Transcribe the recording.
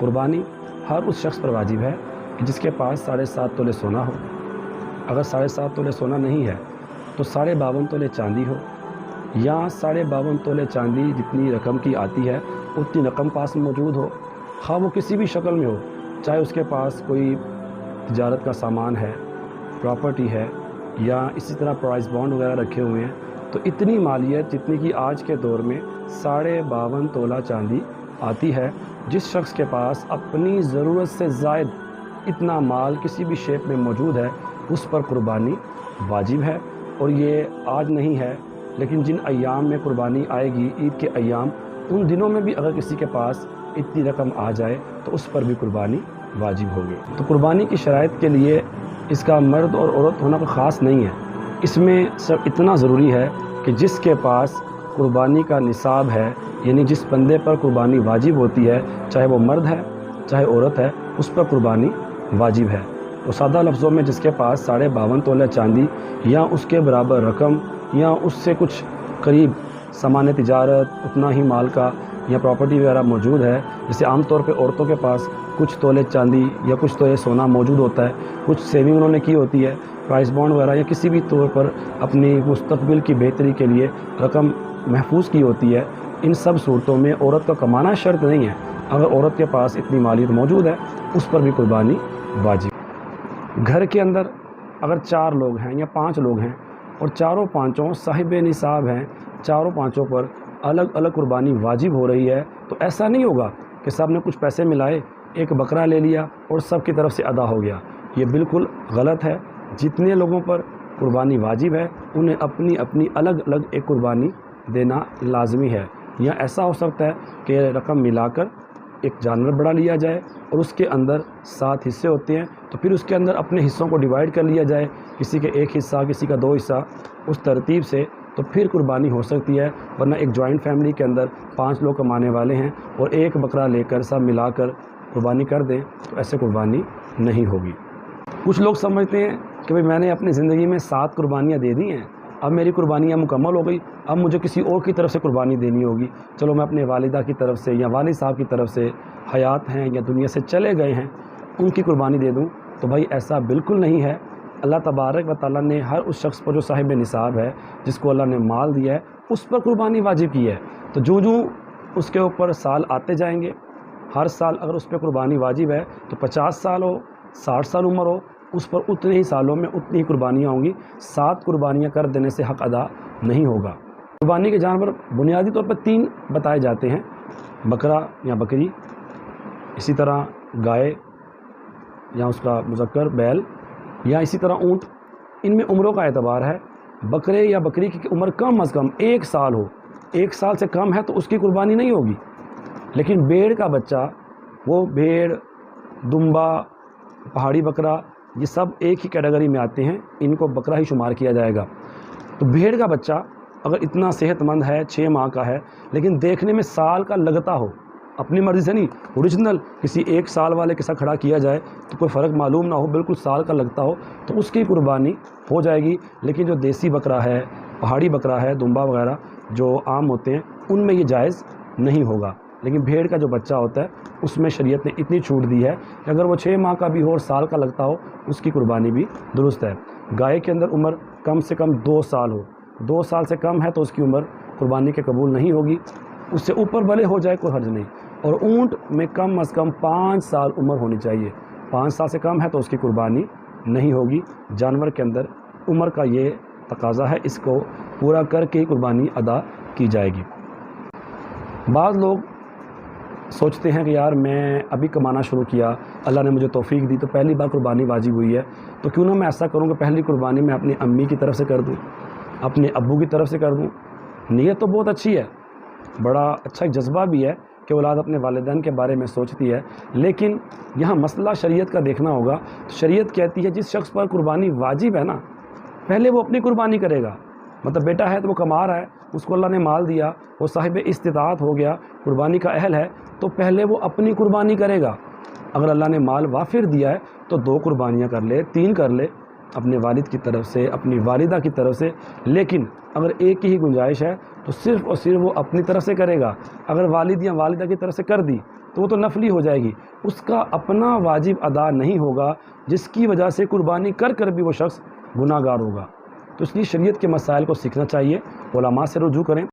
कुर्बानी हर उस शख्स पर वाजिब है कि जिसके पास 7.5 तोले सोना हो। अगर 7.5 तोले सोना नहीं है तो 52.5 तोले चांदी हो, या 52.5 तोले चांदी जितनी रकम की आती है उतनी रकम पास मौजूद हो, ख़्वाह वो किसी भी शक्ल में हो, चाहे उसके पास कोई तिजारत का सामान है, प्रॉपर्टी है, या इसी तरह प्राइस बॉन्ड वगैरह रखे हुए हैं, तो इतनी मालियत जितनी कि आज के दौर में 52.5 तोला चांदी आती है, जिस शख्स के पास अपनी ज़रूरत से ज़ायद इतना माल किसी भी शेप में मौजूद है, उस पर कुर्बानी वाजिब है। और ये आज नहीं है, लेकिन जिन अय्याम में कुर्बानी आएगी, ईद के अय्याम, उन दिनों में भी अगर किसी के पास इतनी रकम आ जाए तो उस पर भी कुर्बानी वाजिब होगी। तो कुर्बानी की शराइत के लिए इसका मर्द और औरत होना कोई ख़ास नहीं है, इसमें सब इतना ज़रूरी है कि जिसके पास कुर्बानी का निसाब है, यानी जिस बंदे पर कुर्बानी वाजिब होती है, चाहे वो मर्द है चाहे औरत है, उस पर कुर्बानी वाजिब है। तो सादा लफ्ज़ों में जिसके पास 52.5 तोला चांदी या उसके बराबर रकम या उससे कुछ करीब सामान तिजारत, उतना ही माल का या प्रॉपर्टी वगैरह मौजूद है, जैसे आम तौर पे औरतों के पास कुछ तोले चांदी या कुछ तोले सोना मौजूद होता है, कुछ सेविंग उन्होंने की होती है, प्राइस बॉन्ड वगैरह, या किसी भी तौर पर अपनी मुस्तकबिल की बेहतरी के लिए रकम महफूज की होती है। इन सब सूरतों में औरत का कमाना शर्त नहीं है। अगर औरत के पास इतनी मालियत मौजूद है, उस पर भी कुर्बानी वाजिब। घर के अंदर अगर 4 लोग हैं या 5 लोग हैं और चारों पाँचों साहिब निसाब हैं, चारों पाँचों पर अलग अलग कुर्बानी वाजिब हो रही है, तो ऐसा नहीं होगा कि सब ने कुछ पैसे मिलाए, एक बकरा ले लिया और सब की तरफ से अदा हो गया। ये बिल्कुल गलत है। जितने लोगों पर कुर्बानी वाजिब है, उन्हें अपनी अपनी अलग अलग एक कुर्बानी देना लाजमी है। या ऐसा हो सकता है कि रकम मिलाकर एक जानवर बड़ा लिया जाए और उसके अंदर 7 हिस्से होते हैं, तो फिर उसके अंदर अपने हिस्सों को डिवाइड कर लिया जाए, किसी के 1 हिस्सा, किसी का 2 हिस्सा, उस तरतीब से तो फिर कुर्बानी हो सकती है। वरना एक जॉइंट फैमिली के अंदर 5 लोग कमाने वाले हैं और एक बकरा लेकर सब मिलाकर कुर्बानी कर दें, तो ऐसे कुर्बानी नहीं होगी। कुछ लोग समझते हैं कि भाई मैंने अपनी ज़िंदगी में 7 कुर्बानियाँ दे दी हैं, अब मेरी कुर्बानियाँ मुकम्मल हो गई, अब मुझे किसी और की तरफ से कुर्बानी देनी होगी, चलो मैं अपने वालिदा की तरफ से या वालिद साहब की तरफ से, हयात हैं या दुनिया से चले गए हैं, उनकी कुर्बानी दे दूं। तो भाई ऐसा बिल्कुल नहीं है। अल्लाह तबारक व तआला ने हर उस शख्स पर जो साहिब निसाब है, जिसको अल्लाह ने माल दिया है, उस पर कुर्बानी वाजिब की है। तो जो उसके ऊपर साल आते जाएंगे, हर साल अगर उस पर कुर्बानी वाजिब है तो 50 साल हो, 60 साल उम्र हो, उस पर उतने ही सालों में उतनी ही कुर्बानियाँ होंगी। 7 कुर्बानियाँ कर देने से हक़ अदा नहीं होगा। कुर्बानी के जानवर बुनियादी तौर पर 3 बताए जाते हैं, बकरा या बकरी, इसी तरह गाय या उसका मुज़क्कर बैल, या इसी तरह ऊँट। इनमें उम्रों का एतबार है। बकरे या बकरी की उम्र कम अज़ कम 1 साल हो, 1 साल से कम है तो उसकी कुर्बानी नहीं होगी। लेकिन भेड़ का बच्चा, वो भेड़, दुम्बा, पहाड़ी बकरा, ये सब एक ही कैटेगरी में आते हैं, इनको बकरा ही शुमार किया जाएगा। तो भेड़ का बच्चा अगर इतना सेहतमंद है, 6 माह का है, लेकिन देखने में साल का लगता हो, अपनी मर्ज़ी से नहीं, ओरिजिनल किसी 1 साल वाले के साथ खड़ा किया जाए तो कोई फ़र्क मालूम ना हो, बिल्कुल साल का लगता हो, तो उसकी कुर्बानी हो जाएगी। लेकिन जो देसी बकरा है, पहाड़ी बकरा है, दुम्बा वगैरह जो आम होते हैं, उनमें ये जायज़ नहीं होगा। लेकिन भेड़ का जो बच्चा होता है, उसमें शरीयत ने इतनी छूट दी है कि अगर वो 6 माह का भी हो और साल का लगता हो, उसकी कुर्बानी भी दुरुस्त है। गाय के अंदर उम्र कम से कम 2 साल हो, 2 साल से कम है तो उसकी उम्र कुर्बानी के कबूल नहीं होगी, उससे ऊपर भले हो जाए कोई हर्ज नहीं। और ऊँट में कम अज़ कम 5 साल उम्र होनी चाहिए, 5 साल से कम है तो उसकी कुर्बानी नहीं होगी। जानवर के अंदर उम्र का ये तकाज़ा है, इसको पूरा करके ही कुर्बानी अदा की जाएगी। बाज़ लोग सोचते हैं कि यार मैं अभी कमाना शुरू किया, अल्लाह ने मुझे तौफीक दी, तो पहली बार कुर्बानी वाजिब हुई है, तो क्यों ना मैं ऐसा करूँ कि पहली कुर्बानी मैं अपनी अम्मी की तरफ से कर दूँ, अपने अब्बू की तरफ से कर दूँ। नीयत तो बहुत अच्छी है, बड़ा अच्छा जज्बा भी है कि औलाद अपने वालिदैन के बारे में सोचती है, लेकिन यहाँ मसला शरीयत का देखना होगा। तो शरीयत कहती है जिस शख्स पर कुर्बानी वाजिब है ना, पहले वो अपनी कुर्बानी करेगा। मतलब बेटा है तो वो कमा रहा है, उसको अल्लाह ने माल दिया, वो साहिब इस्तिताअत हो गया, कुर्बानी का अहल है, तो पहले वो अपनी कुर्बानी करेगा। अगर अल्लाह ने माल वाफिर दिया है तो 2 कुर्बानियाँ कर ले, 3 कर ले, अपने वालिद की तरफ से, अपनी वालिदा की तरफ से। लेकिन अगर एक की ही गुंजाइश है तो सिर्फ़ और सिर्फ वो अपनी तरफ से करेगा। अगर वालिद या वालिदा की तरफ से कर दी تو وہ تو نفلی ہو جائے گی، اس کا اپنا واجب ادا نہیں ہوگا، جس کی وجہ سے قربانی کر کر بھی وہ شخص گناہ گار ہوگا۔ تو اس لیے شریعت کے مسائل کو سیکھنا چاہیے، علماء سے رجوع کریں۔